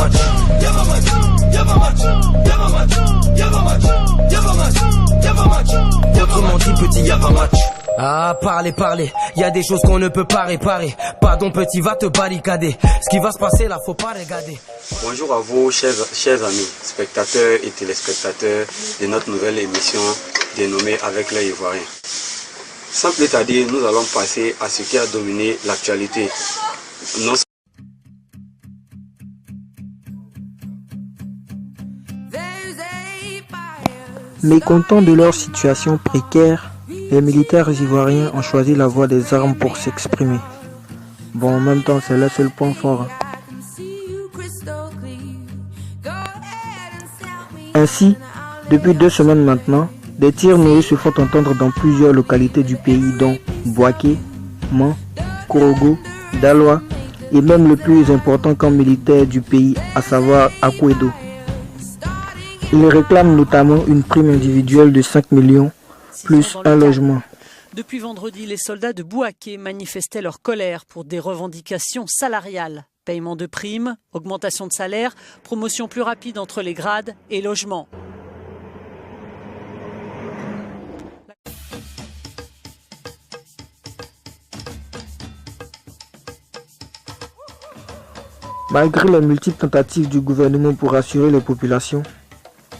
match. Autrement dit, petit, y'a pas match. Ah, parlez, y a des choses qu'on ne peut pas réparer. Pardon petit, va te barricader. Ce qui va se passer là, faut pas regarder. Bonjour à vous, chers amis, spectateurs et téléspectateurs de notre nouvelle émission dénommée Avec l'œil ivoirien. Sans plus tarder, nous allons passer à ce qui a dominé l'actualité. Mécontents de leur situation précaire, les militaires ivoiriens ont choisi la voie des armes pour s'exprimer. Bon, en même temps, c'est le seul point fort. Ainsi, depuis 2 semaines maintenant, des tirs nourris se font entendre dans plusieurs localités du pays, dont Bouaké, Man, Korogo, Daloa et même le plus important camp militaire du pays, à savoir Akouedo. Ils réclament notamment une prime individuelle de 5 millions, plus un logement. Depuis vendredi, les soldats de Bouaké manifestaient leur colère pour des revendications salariales. Paiement de primes, augmentation de salaire, promotion plus rapide entre les grades et logement. Malgré les multiples tentatives du gouvernement pour rassurer les populations,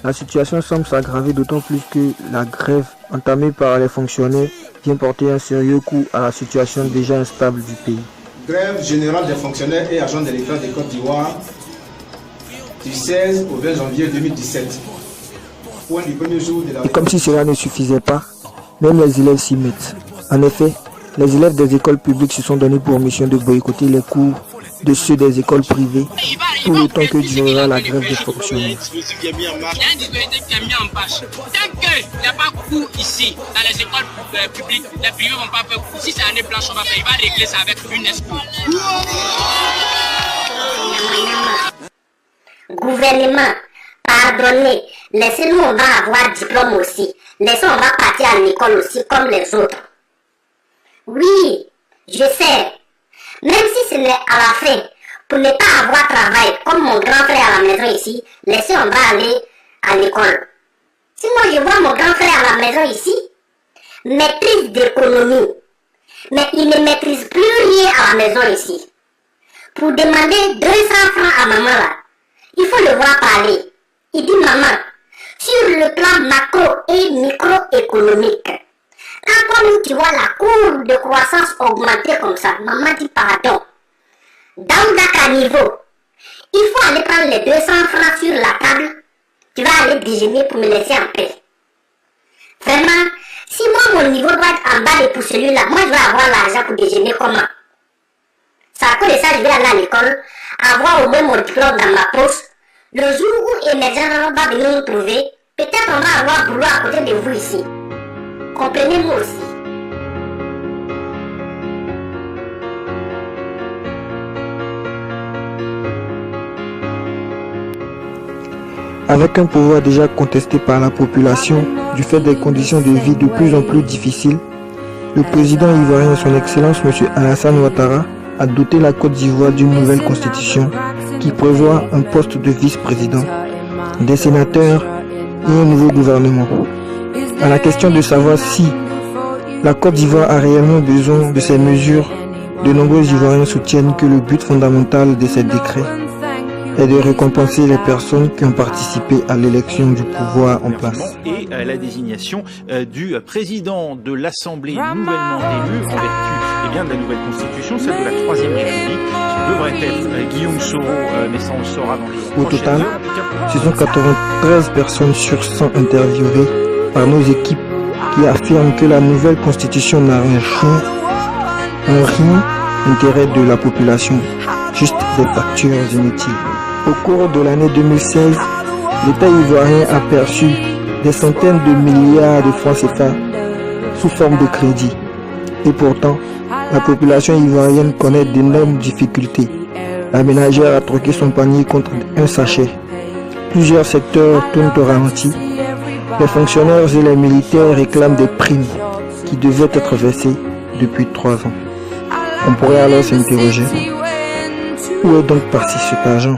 la situation semble s'aggraver d'autant plus que la grève entamée par les fonctionnaires vient porter un sérieux coup à la situation déjà instable du pays. Grève générale des fonctionnaires et agents de l'État de Côte d'Ivoire du 16 au 20 janvier 2017. Point du premier jour de la... Et comme si cela ne suffisait pas, même les élèves s'y mettent. En effet, les élèves des écoles publiques se sont donnés pour mission de boycotter les cours de ceux des écoles privées tout le temps que durera la grève des fonctionnaires. Il y a un dispositif qui est mis en place. Tant qu'il n'y a pas cours ici, dans les écoles publiques, les privés ne vont pas faire cours. Si c'est année blanche, on va faire, il va régler ça avec une escouade. Gouvernement, pardonnez, laissez-nous, on va avoir diplôme aussi. Laissez, on va partir à l'école aussi comme les autres. Oui, je sais. Même si ce n'est à la fin, pour ne pas avoir travail, comme mon grand frère à la maison ici, laissez, on va aller à l'école. Sinon, je vois mon grand frère à la maison ici, maîtrise d'économie. Mais il ne maîtrise plus rien à la maison ici. Pour demander 200 francs à maman là, il faut le voir parler. Il dit, maman, sur le plan macro et microéconomique, quand tu vois la courbe de croissance augmenter comme ça, maman dit pardon. Dans chaque niveau, il faut aller prendre les 200 francs sur la table. Tu vas aller déjeuner pour me laisser en paix. Vraiment, si moi mon niveau doit être en bas de pour celui-là, moi je vais avoir l'argent pour déjeuner comment? C'est à cause de ça je vais aller à l'école, avoir au moins mon diplôme dans ma poche. Le jour où émergent va venir nous trouver, peut-être on va avoir boulot à côté de vous ici. Comprenez-moi aussi. Avec un pouvoir déjà contesté par la population du fait des conditions de vie de plus en plus difficiles, le président ivoirien, son Excellence M. Alassane Ouattara, a doté la Côte d'Ivoire d'une nouvelle constitution qui prévoit un poste de vice-président, des sénateurs et un nouveau gouvernement. À la question de savoir si la Côte d'Ivoire a réellement besoin de ces mesures, de nombreux Ivoiriens soutiennent que le but fondamental de ces décrets est de récompenser les personnes qui ont participé à l'élection du pouvoir en place. Et la désignation du président de l'Assemblée nouvellement élu en vertu de la nouvelle constitution, celle de la 3e République, qui devrait être Guillaume Soro, mais ça on le saura dans les... Au total, ce sont 93 personnes sur 100 interviewées par nos équipes qui affirment que la nouvelle constitution n'a en rien intérêt de la population, juste des factures inutiles. Au cours de l'année 2016, l'État ivoirien a perçu des centaines de milliards de francs CFA sous forme de crédit. Et pourtant, la population ivoirienne connaît d'énormes difficultés. La ménagère a troqué son panier contre un sachet. Plusieurs secteurs tournent au ralenti. Les fonctionnaires et les militaires réclament des primes qui devaient être versées depuis 3 ans. On pourrait alors s'interroger, où est donc parti cet argent?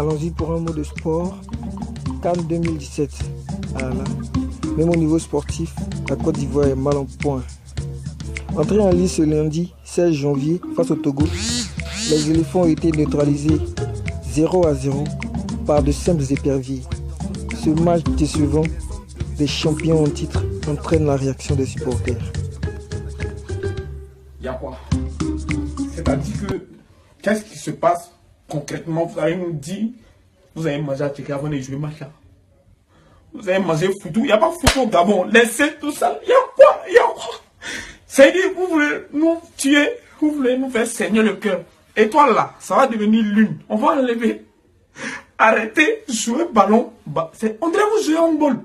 Allons-y pour un mot de sport. Cannes 2017. Ah là. Même au niveau sportif, la Côte d'Ivoire est mal en point. Entrée en lice ce lundi 16 janvier face au Togo, les éléphants ont été neutralisés 0-0 par de simples éperviers. Ce match décevant des champions en titre entraîne la réaction des supporters. Il y a quoi? C'est-à-dire que, qu'est-ce qui se passe concrètement? Vous allez nous dire, vous avez mangé à Tchéké avant de jouer match là. Vous avez mangé foutu. Il n'y a pas foutu au Gabon. Laissez tout ça. Il y a quoi? Il y a quoi? C'est-à-dire, vous voulez nous tuer, vous voulez nous faire saigner le cœur. Étoile là, ça va devenir lune. On va enlever. Arrêtez de jouer ballon. On dirait vous jouer handball.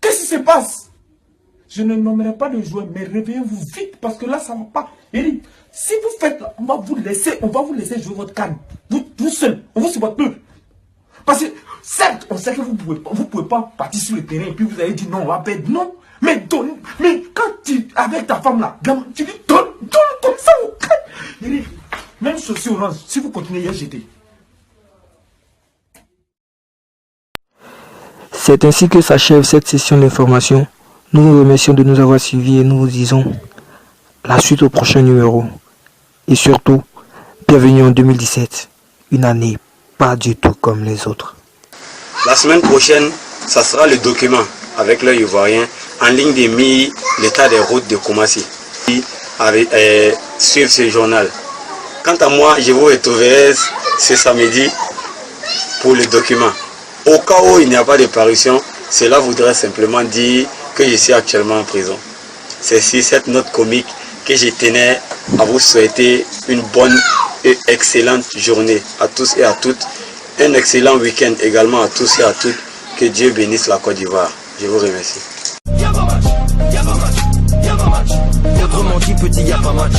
Qu'est-ce qui se passe? Je ne nommerai pas de joueurs, mais réveillez-vous vite parce que là, ça ne va pas. Et si vous faites, on va vous laisser jouer votre canne. Vous seul, on vous supporte peu. Parce que, certes, on sait que vous pouvez pas partir sur le terrain et puis vous avez dit non, on va perdre. Non, mais quand tu, avec ta femme là, tu dis donne comme ça au canne. Même chaussure orange, si vous continuez à jeter. C'est ainsi que s'achève cette session d'information. Nous vous remercions de nous avoir suivis et nous vous disons la suite au prochain numéro. Et surtout, bienvenue en 2017, une année pas du tout comme les autres. La semaine prochaine, ça sera le document avec l'œil ivoirien en ligne des MI, l'état des routes de Koumassi. Suivre ce journal. Quant à moi, je vous retrouverai ce samedi pour le document. Au cas où il n'y a pas de parution, cela voudrait simplement dire que je suis actuellement en prison. C'est sur cette note comique que je tenais à vous souhaiter une bonne et excellente journée à tous et à toutes. Un excellent week-end également à tous et à toutes. Que Dieu bénisse la Côte d'Ivoire. Je vous remercie. Autrement dit, petit, y'a pas match.